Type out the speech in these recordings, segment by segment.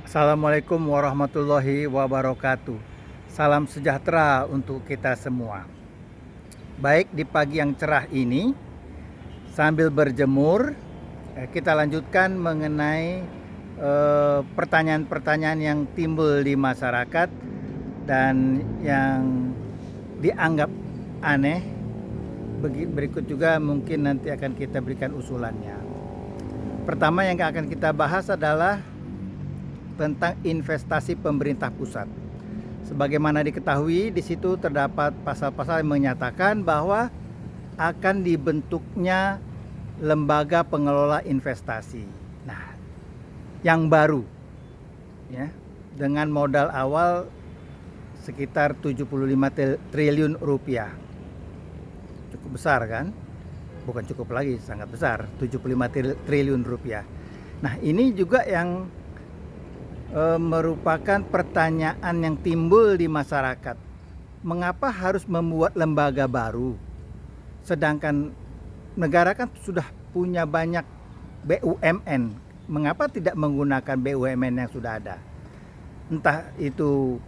Assalamualaikum warahmatullahi wabarakatuh. Salam sejahtera untuk kita semua. Baik, di pagi yang cerah ini, sambil berjemur, kita lanjutkan mengenai pertanyaan-pertanyaan yang timbul di masyarakat dan yang dianggap aneh. Berikut juga mungkin nanti akan kita berikan usulannya. Pertama yang akan kita bahas adalah tentang investasi pemerintah pusat. Sebagaimana diketahui, di situ terdapat pasal-pasal yang menyatakan bahwa akan dibentuknya lembaga pengelola investasi. Nah, yang baru ya, dengan modal awal sekitar 75 triliun rupiah. Cukup besar kan? Bukan cukup lagi, sangat besar, 75 triliun rupiah. Nah, ini juga yang merupakan pertanyaan yang timbul di masyarakat. Mengapa harus membuat lembaga baru? Sedangkan negara kan sudah punya banyak BUMN. Mengapa tidak menggunakan BUMN yang sudah ada? Entah itu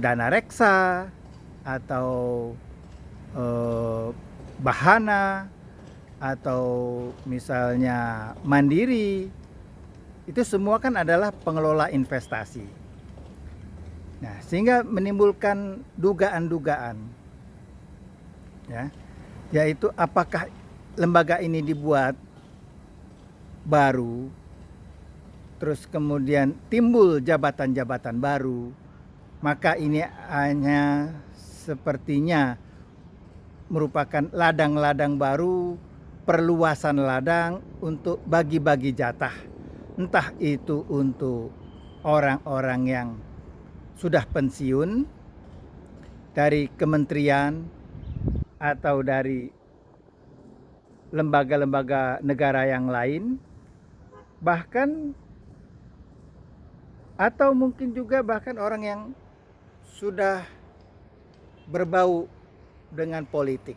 dana reksa atau Bahana atau misalnya Mandiri. Itu semua kan adalah pengelola investasi. Nah, sehingga menimbulkan dugaan-dugaan, ya, yaitu apakah lembaga ini dibuat baru, terus kemudian timbul jabatan-jabatan baru, maka ini hanya sepertinya merupakan ladang-ladang baru, perluasan ladang untuk bagi-bagi jatah. Entah itu untuk orang-orang yang sudah pensiun dari kementerian atau dari lembaga-lembaga negara yang lain, bahkan atau mungkin juga bahkan orang yang sudah berbau dengan politik.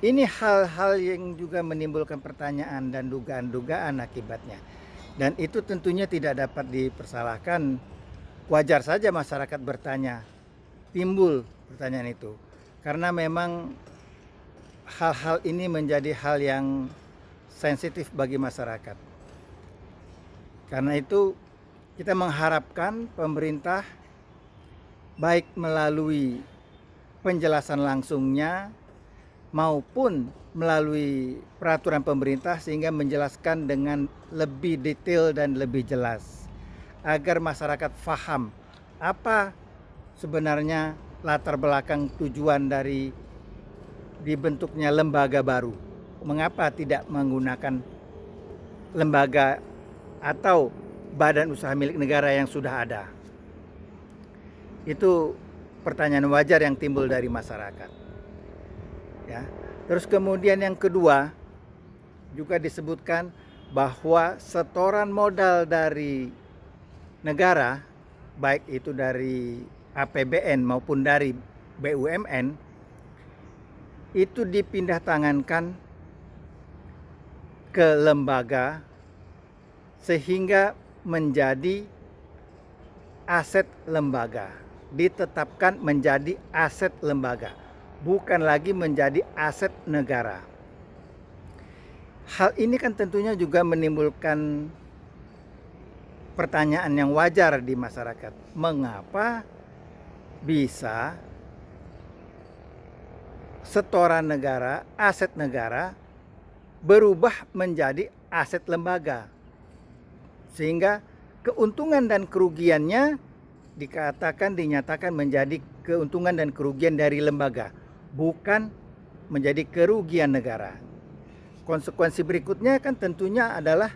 Ini hal-hal yang juga menimbulkan pertanyaan dan dugaan-dugaan akibatnya. Dan itu tentunya tidak dapat dipersalahkan. Wajar saja masyarakat bertanya, timbul pertanyaan itu. Karena memang hal-hal ini menjadi hal yang sensitif bagi masyarakat. Karena itu kita mengharapkan pemerintah baik melalui penjelasan langsungnya maupun melalui peraturan pemerintah sehingga menjelaskan dengan lebih detail dan lebih jelas agar masyarakat paham apa sebenarnya latar belakang tujuan dari dibentuknya lembaga baru. Mengapa tidak menggunakan lembaga atau badan usaha milik negara yang sudah ada? Itu pertanyaan wajar yang timbul dari masyarakat. Ya. Terus kemudian yang kedua juga disebutkan bahwa setoran modal dari negara, baik itu dari APBN maupun dari BUMN, itu dipindah tangankan ke lembaga sehingga menjadi aset lembaga, ditetapkan menjadi aset lembaga, bukan lagi menjadi aset negara. Hal ini kan tentunya juga menimbulkan pertanyaan yang wajar di masyarakat. Mengapa bisa setoran negara, aset negara berubah menjadi aset lembaga? Sehingga keuntungan dan kerugiannya dinyatakan menjadi keuntungan dan kerugian dari lembaga, bukan menjadi kerugian negara. Konsekuensi berikutnya kan tentunya adalah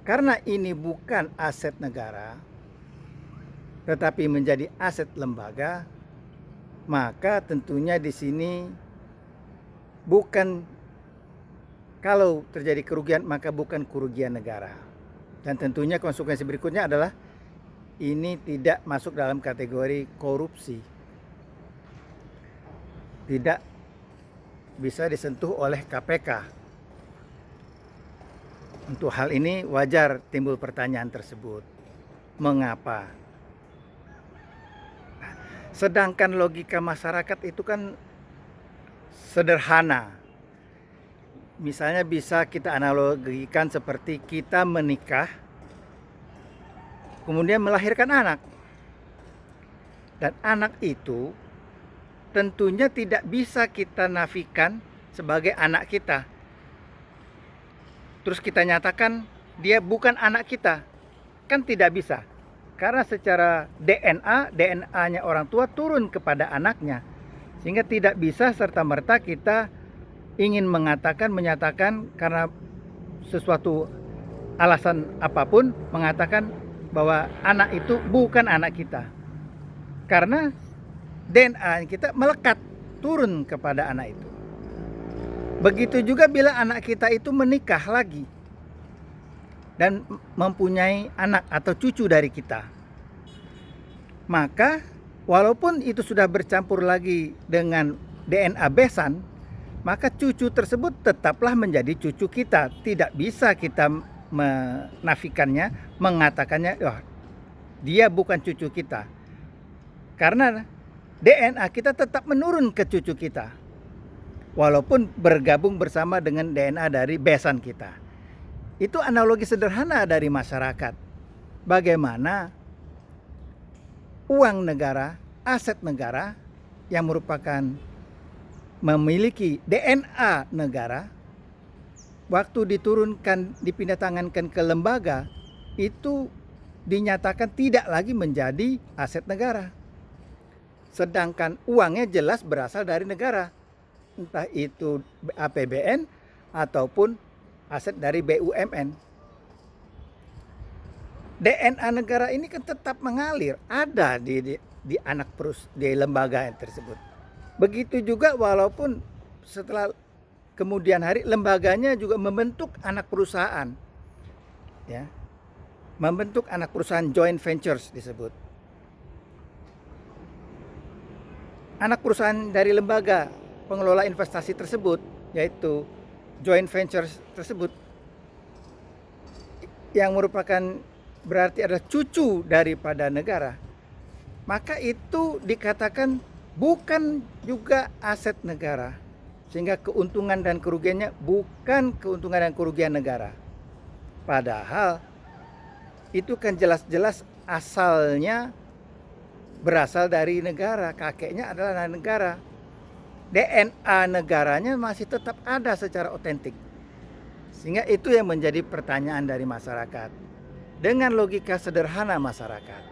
karena ini bukan aset negara tetapi menjadi aset lembaga, maka tentunya di sini bukan, kalau terjadi kerugian maka bukan kerugian negara. Dan tentunya konsekuensi berikutnya adalah ini tidak masuk dalam kategori korupsi. Tidak bisa disentuh oleh KPK. Untuk hal ini wajar timbul pertanyaan tersebut. Mengapa? Sedangkan logika masyarakat itu kan sederhana. Misalnya bisa kita analogikan seperti kita menikah, kemudian melahirkan anak. Dan anak itu tentunya tidak bisa kita nafikan sebagai anak kita. Terus kita nyatakan dia bukan anak kita. Kan tidak bisa. Karena secara DNA-nya orang tua turun kepada anaknya. Sehingga tidak bisa serta-merta kita ingin menyatakan karena sesuatu alasan apapun, mengatakan bahwa anak itu bukan anak kita. Karena DNA kita melekat turun kepada anak itu. Begitu juga bila anak kita itu menikah lagi dan mempunyai anak atau cucu dari kita. Maka walaupun itu sudah bercampur lagi dengan DNA besan, maka cucu tersebut tetaplah menjadi cucu kita. Tidak bisa kita menafikannya, mengatakannya, oh, dia bukan cucu kita. Karena DNA kita tetap menurun ke cucu kita, walaupun bergabung bersama dengan DNA dari besan kita. Itu analogi sederhana dari masyarakat. Bagaimana uang negara, aset negara yang merupakan memiliki DNA negara, waktu diturunkan, dipindah tangankan ke lembaga, itu dinyatakan tidak lagi menjadi aset negara. Sedangkan uangnya jelas berasal dari negara, entah itu APBN ataupun aset dari BUMN. DNA negara ini kan tetap mengalir, ada di lembaga tersebut. Begitu juga walaupun setelah kemudian hari lembaganya juga membentuk anak perusahaan, ya, membentuk anak perusahaan joint ventures disebut. Anak perusahaan dari lembaga pengelola investasi tersebut, yaitu joint ventures tersebut, yang merupakan berarti adalah cucu daripada negara, maka itu dikatakan bukan juga aset negara, sehingga keuntungan dan kerugiannya bukan keuntungan dan kerugian negara. Padahal itu kan jelas-jelas asalnya berasal dari negara, kakeknya adalah negara. DNA negaranya masih tetap ada secara otentik. Sehingga itu yang menjadi pertanyaan dari masyarakat. Dengan logika sederhana masyarakat,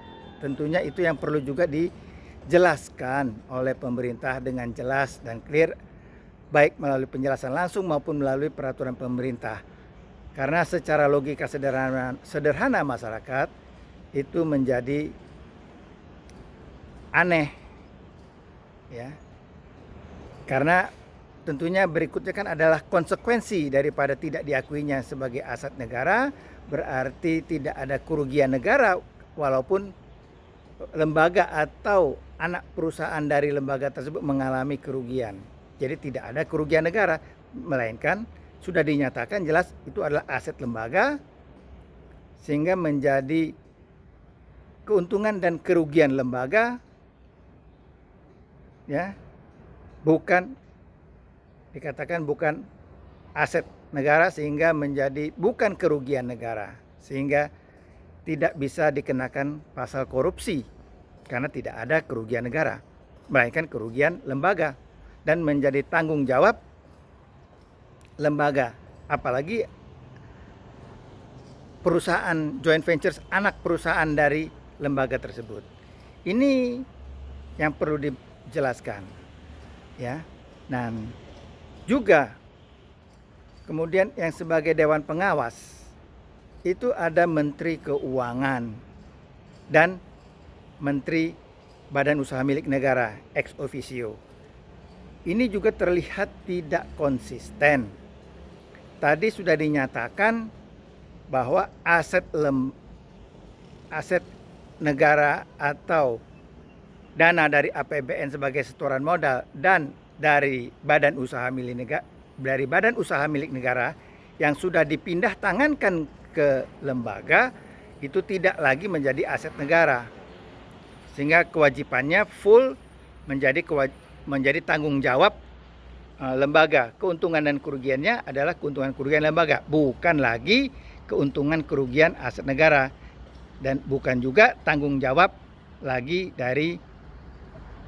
tentunya itu yang perlu juga dijelaskan oleh pemerintah dengan jelas dan clear, baik melalui penjelasan langsung maupun melalui peraturan pemerintah. Karena secara logika sederhana masyarakat itu menjadi aneh, ya. Karena tentunya berikutnya kan adalah konsekuensi daripada tidak diakuinya sebagai aset negara, berarti tidak ada kerugian negara walaupun lembaga atau anak perusahaan dari lembaga tersebut mengalami kerugian. Jadi tidak ada kerugian negara, melainkan sudah dinyatakan jelas itu adalah aset lembaga, sehingga menjadi keuntungan dan kerugian lembaga, ya, bukan dikatakan bukan aset negara, sehingga menjadi bukan kerugian negara, sehingga tidak bisa dikenakan pasal korupsi karena tidak ada kerugian negara, melainkan kerugian lembaga dan menjadi tanggung jawab lembaga, apalagi perusahaan joint ventures, anak perusahaan dari lembaga tersebut. Ini yang perlu dijelaskan, ya. Dan juga kemudian yang sebagai dewan pengawas itu ada Menteri Keuangan dan Menteri Badan Usaha Milik Negara ex officio. Ini juga terlihat tidak konsisten. Tadi sudah dinyatakan bahwa aset negara atau dana dari APBN sebagai setoran modal dan dari badan usaha milik negara yang sudah dipindah tangankan ke lembaga itu tidak lagi menjadi aset negara, sehingga kewajibannya full menjadi tanggung jawab lembaga. Keuntungan dan kerugiannya adalah keuntungan kerugian lembaga, bukan lagi keuntungan kerugian aset negara, dan bukan juga tanggung jawab lagi dari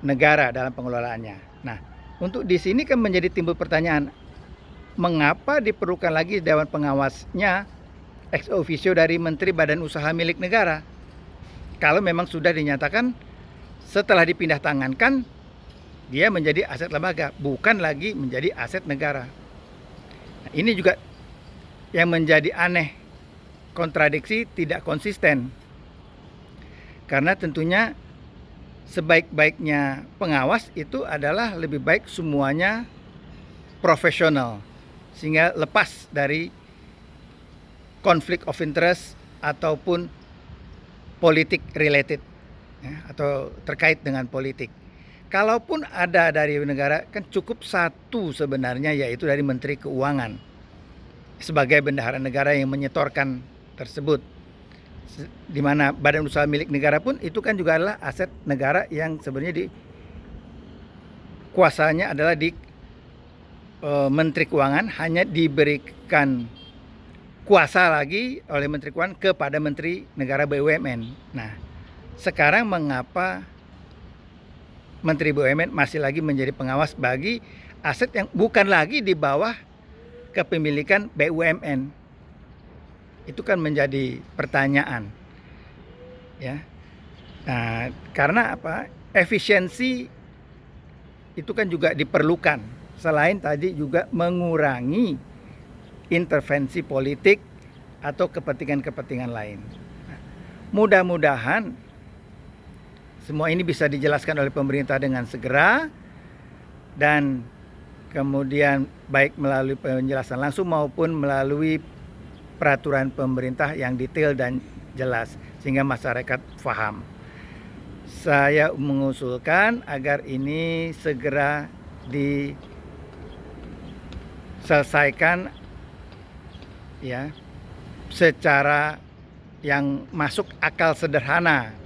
negara dalam pengelolaannya. Nah, untuk di sini kan menjadi timbul pertanyaan, mengapa diperlukan lagi dewan pengawasnya ex officio dari Menteri Badan Usaha milik negara? Kalau memang sudah dinyatakan setelah dipindah tangankan dia menjadi aset lembaga, bukan lagi menjadi aset negara. Nah, ini juga yang menjadi aneh, kontradiksi, tidak konsisten. Karena tentunya sebaik-baiknya pengawas itu adalah lebih baik semuanya profesional, sehingga lepas dari konflik of interest ataupun politik related, ya, atau terkait dengan politik. Kalaupun ada dari negara, kan cukup satu sebenarnya, yaitu dari Menteri Keuangan sebagai bendahara negara yang menyetorkan tersebut. Di mana badan usaha milik negara pun itu kan juga adalah aset negara yang sebenarnya kuasanya adalah di Menteri Keuangan, hanya diberikan kuasa lagi oleh Menteri Keuangan kepada Menteri Negara BUMN. Nah, sekarang mengapa Menteri BUMN masih lagi menjadi pengawas bagi aset yang bukan lagi di bawah kepemilikan BUMN? Itu kan menjadi pertanyaan, ya. Nah, karena apa? Efisiensi itu kan juga diperlukan. Selain tadi juga mengurangi intervensi politik atau kepentingan-kepentingan lain. Nah, mudah-mudahan semua ini bisa dijelaskan oleh pemerintah dengan segera, dan kemudian baik melalui penjelasan langsung maupun melalui peraturan pemerintah yang detail dan jelas, sehingga masyarakat paham. Saya mengusulkan agar ini segera diselesaikan, ya, secara yang masuk akal sederhana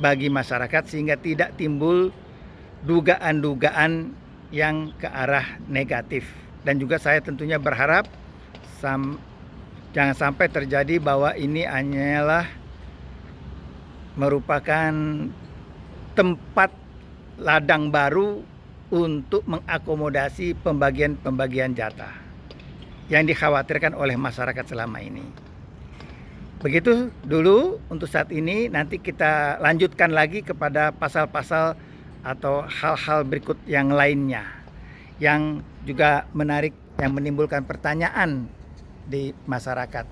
bagi masyarakat, sehingga tidak timbul dugaan-dugaan yang ke arah negatif. Dan juga saya tentunya berharap jangan sampai terjadi bahwa ini hanyalah merupakan tempat ladang baru untuk mengakomodasi pembagian jatah yang dikhawatirkan oleh masyarakat selama ini. Begitu dulu untuk saat ini, nanti kita lanjutkan lagi kepada pasal-pasal atau hal-hal berikut yang lainnya yang juga menarik, yang menimbulkan pertanyaan di masyarakat.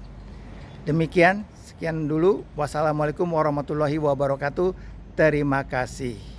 Demikian, sekian dulu. Wassalamualaikum warahmatullahi wabarakatuh. Terima kasih.